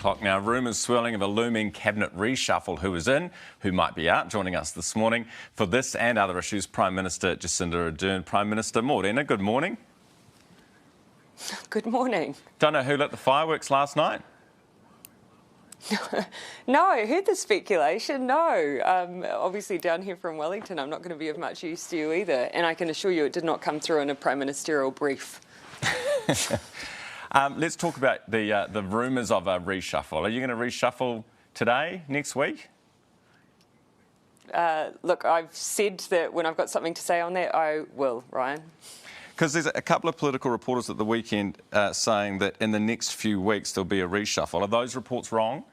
o'clock now. Rumours swirling of a looming cabinet reshuffle. Who is in, who might be out? Joining us this morning for this and other issues, Prime Minister Jacinda Ardern. Prime Minister Morena, good morning. Good morning. Don't know who lit the fireworks last night? No, I heard the speculation, no. Obviously down here from Wellington, I'm not going to be of much use to you either. And I can assure you it did not come through in a Prime Ministerial brief. Let's talk about the rumours of a reshuffle. Are you going to reshuffle today, next week? Look, I've said that when I've got something to say on that, I will, Ryan. Because there's a couple of political reporters at the weekend saying that in the next few weeks there'll be a reshuffle. Are those reports wrong?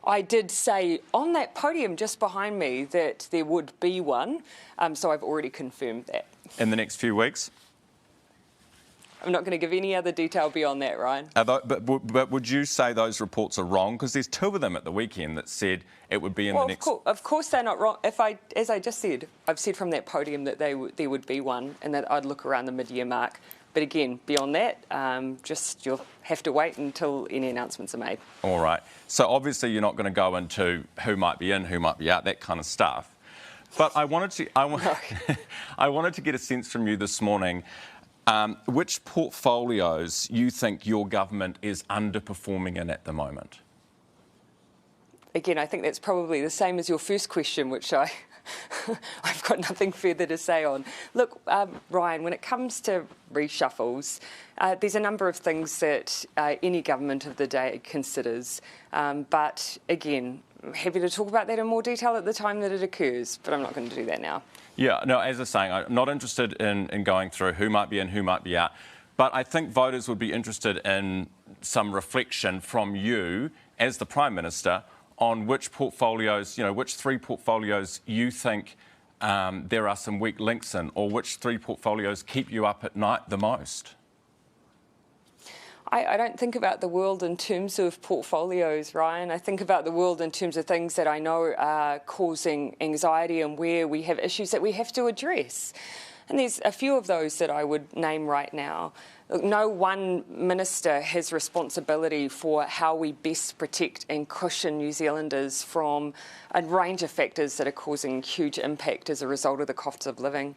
I did say on that podium just behind me that there would be one, so I've already confirmed that. In the next few weeks? I'm not going to give any other detail beyond that, Ryan. But would you say those reports are wrong? Because there's two of them at the weekend that said it would be in the next... Of course they're not wrong. As I just said, I've said from that podium that there would be one and that I'd look around the mid-year mark. But again, beyond that, you'll have to wait until any announcements are made. All right. So obviously you're not going to go into who might be in, who might be out, that kind of stuff. But I wanted to get a sense from you this morning which portfolios you think your government is underperforming in at the moment. Again, I think that's probably the same as your first question, which I've got nothing further to say on. Look, Ryan, when it comes to reshuffles, there's a number of things that any government of the day considers. But again, I'm happy to talk about that in more detail at the time that it occurs, but I'm not going to do that now. Yeah, no, as I was saying, I'm not interested in going through who might be in, who might be out. But I think voters would be interested in some reflection from you as the Prime Minister on which portfolios, which three portfolios you think there are some weak links in, or which three portfolios keep you up at night the most. I don't think about the world in terms of portfolios, Ryan. I think about the world in terms of things that I know are causing anxiety and where we have issues that we have to address. And there's a few of those that I would name right now. Look, no one minister has responsibility for how we best protect and cushion New Zealanders from a range of factors that are causing huge impact as a result of the cost of living.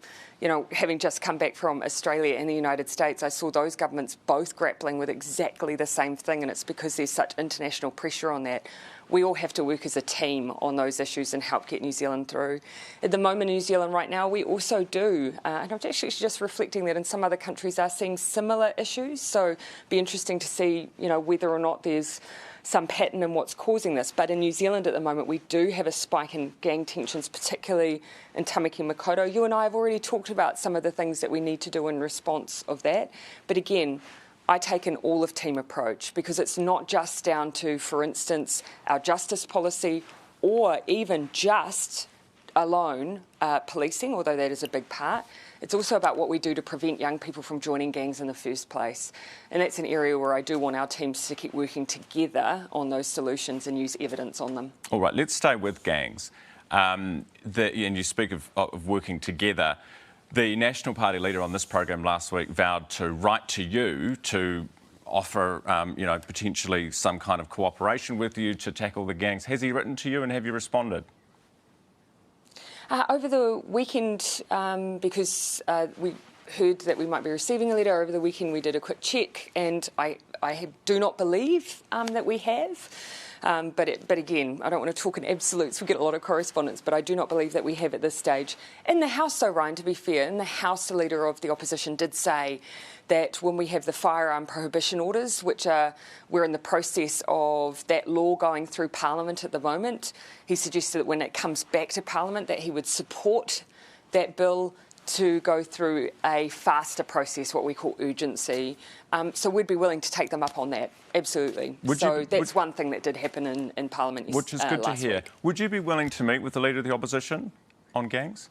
Having just come back from Australia and the United States, I saw those governments both grappling with exactly the same thing, and it's because there's such international pressure on that. We all have to work as a team on those issues and help get New Zealand through. At the moment in New Zealand right now, we also do, and I'm actually just reflecting that in some other countries are seeing similar issues, so it'd be interesting to see, whether or not there's some pattern in what's causing this. But in New Zealand at the moment, we do have a spike in gang tensions, particularly in Tamaki Makaurau. You and I have already talked about some of the things that we need to do in response of that. But again, I take an all-of-team approach because it's not just down to, for instance, our justice policy or even just alone policing, although that is a big part. It's also about what we do to prevent young people from joining gangs in the first place. And that's an area where I do want our teams to keep working together on those solutions and use evidence on them. All right, let's stay with gangs. And you speak of working together. The National Party leader on this program last week vowed to write to you to offer, potentially some kind of cooperation with you to tackle the gangs. Has he written to you and have you responded? Over the weekend, because we heard that we might be receiving a letter over the weekend, we did a quick check, and I do not believe that we have. But again, I don't want to talk in absolutes. We get a lot of correspondence, but I do not believe that we have at this stage. In the House, though, Ryan, to be fair, in the House, the leader of the opposition did say that when we have the firearm prohibition orders, which we're in the process of that law going through Parliament at the moment, he suggested that when it comes back to Parliament that he would support that bill to go through a faster process, what we call urgency. So we'd be willing to take them up on that, absolutely. That's one thing that did happen in Parliament last week. Which is good to hear. Would you be willing to meet with the leader of the opposition on gangs?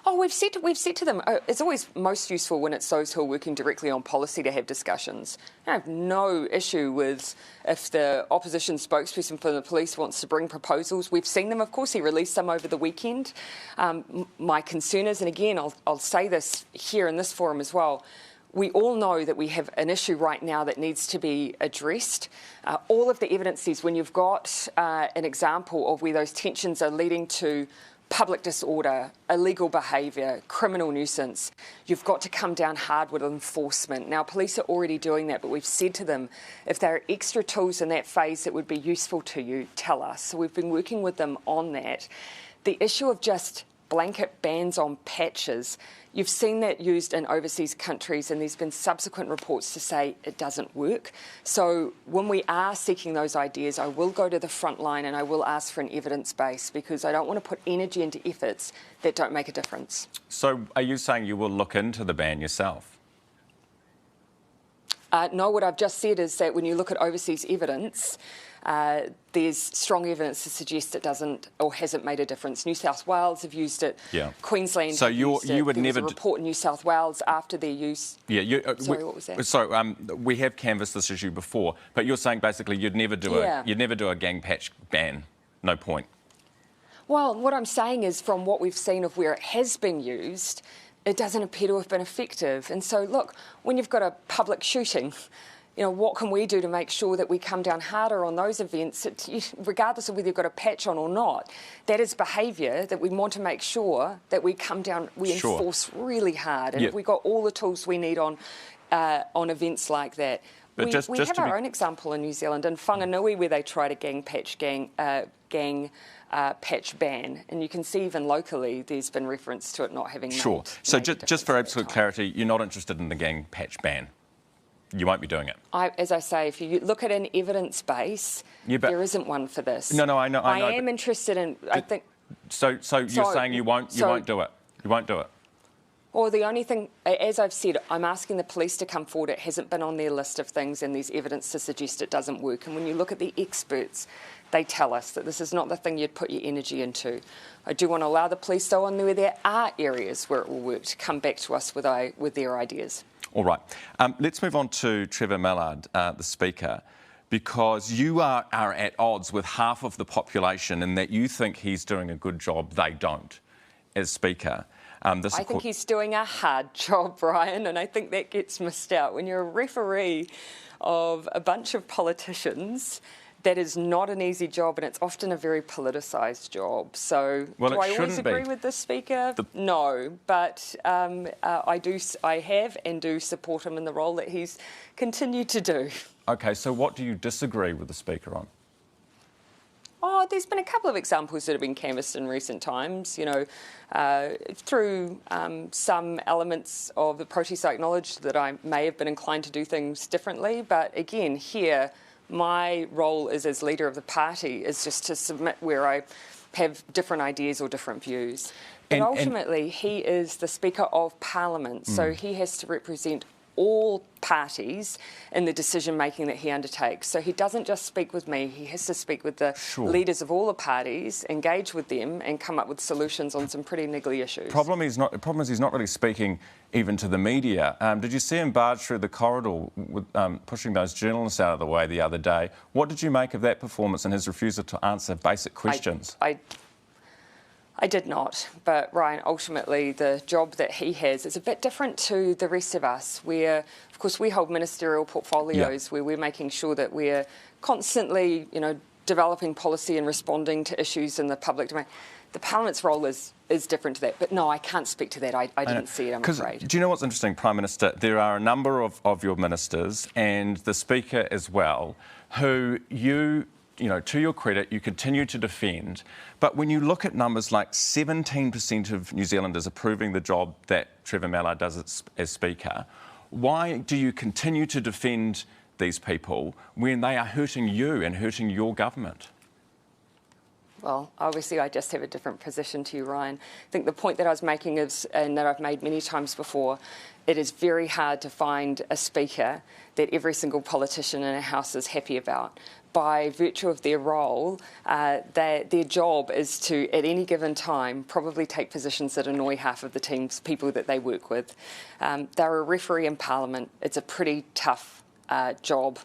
Oh, we've said to them, it's always most useful when it's those who are working directly on policy to have discussions. I have no issue with if the opposition spokesperson for the police wants to bring proposals. We've seen them, of course. He released some over the weekend. My concern is, and again, I'll say this here in this forum as well, we all know that we have an issue right now that needs to be addressed. All of the evidence says when you've got an example of where those tensions are leading to public disorder, illegal behaviour, criminal nuisance, you've got to come down hard with enforcement. Now, police are already doing that, but we've said to them, if there are extra tools in that phase that would be useful to you, tell us. So we've been working with them on that. The issue of just blanket bans on patches, you've seen that used in overseas countries, and there's been subsequent reports to say it doesn't work. So when we are seeking those ideas, I will go to the front line and I will ask for an evidence base, because I don't want to put energy into efforts that don't make a difference. So are you saying you will look into the ban yourself? No, what I've just said is that when you look at overseas evidence, there's strong evidence to suggest it doesn't or hasn't made a difference. New South Wales have used it. Yeah. Queensland so have used it. You would there never was a report in New South Wales after their use. Yeah. Sorry, what was that? So we have canvassed this issue before, but you're saying basically you'd never do a gang patch ban. No point. Well, what I'm saying is, from what we've seen of where it has been used, it doesn't appear to have been effective. And so, look, when you've got a public shooting, you know, what can we do to make sure that we come down harder on those events, regardless of whether you've got a patch on or not? That is behaviour that we want to make sure that we come down, we enforce really hard. And if we've got all the tools we need on events like that. But we have our own example in New Zealand, in Whanganui, where they tried a gang patch ban, and you can see even locally there's been reference to it not having Sure. So just for absolute clarity, you're not interested in the gang patch ban? You won't be doing it? As I say, if you look at an evidence base, there isn't one for this. No, I know. I am interested in, I think... So you're saying you won't do it? You won't do it? Or the only thing, as I've said, I'm asking the police to come forward. It hasn't been on their list of things, and there's evidence to suggest it doesn't work. And when you look at the experts, they tell us that this is not the thing you'd put your energy into. I do want to allow the police, though, on where there are areas where it will work, to come back to us with their ideas. All right. Let's move on to Trevor Mallard, the Speaker, because you are at odds with half of the population in that you think he's doing a good job. They don't, as Speaker. I think he's doing a hard job, Brian, and I think that gets missed out. When you're a referee of a bunch of politicians, that is not an easy job, and it's often a very politicised job. So do I always agree with the Speaker? No, but I have and do support him in the role that he's continued to do. OK, so what do you disagree with the Speaker on? Oh, there's been a couple of examples that have been canvassed in recent times, you know, through some elements of the protest. I acknowledge that I may have been inclined to do things differently, but again, here, my role as leader of the party is just to submit where I have different ideas or different views. But ultimately, he is the Speaker of Parliament, so he has to represent all parties in the decision-making that he undertakes. So he doesn't just speak with me, he has to speak with the leaders of all the parties, engage with them and come up with solutions on some pretty niggly issues. The problem is he's not really speaking even to the media. Did you see him barge through the corridor with, pushing those journalists out of the way the other day? What did you make of that performance and his refusal to answer basic questions? I did not, but Ryan, ultimately the job that he has is a bit different to the rest of us, where, of course, we hold ministerial portfolios where we're making sure that we're constantly, you know, developing policy and responding to issues in the public domain. The Parliament's role is different to that, but no, I can't speak to that. I didn't see it, I'm afraid. Do you know what's interesting, Prime Minister? There are a number of your ministers and the Speaker as well, who you know, to your credit, you continue to defend. But when you look at numbers like 17% of New Zealanders approving the job that Trevor Mallard does as Speaker, why do you continue to defend these people when they are hurting you and hurting your government? Well, obviously, I just have a different position to you, Ryan. I think the point that I was making is, and that I've made many times before, it is very hard to find a Speaker that every single politician in a House is happy about. By virtue of their role, their job is to, at any given time, probably take positions that annoy half of the people that they work with. They're a referee in Parliament. It's a pretty tough job.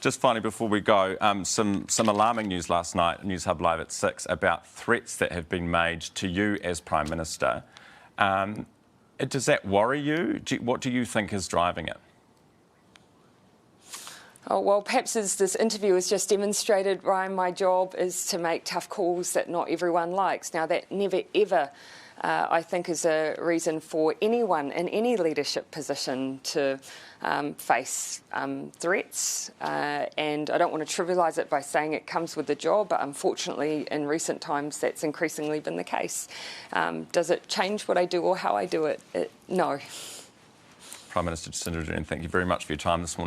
Just finally, before we go, some alarming news last night, News Hub Live at 6, about threats that have been made to you as Prime Minister. Does that worry you? What do you think is driving it? Oh, well, perhaps as this interview has just demonstrated, Ryan, my job is to make tough calls that not everyone likes. Now, that never, ever, I think, is a reason for anyone in any leadership position to face threats. And I don't want to trivialise it by saying it comes with the job, but unfortunately, in recent times, that's increasingly been the case. Does it change what I do or how I do it? No. Prime Minister Jacinda Ardern, thank you very much for your time this morning.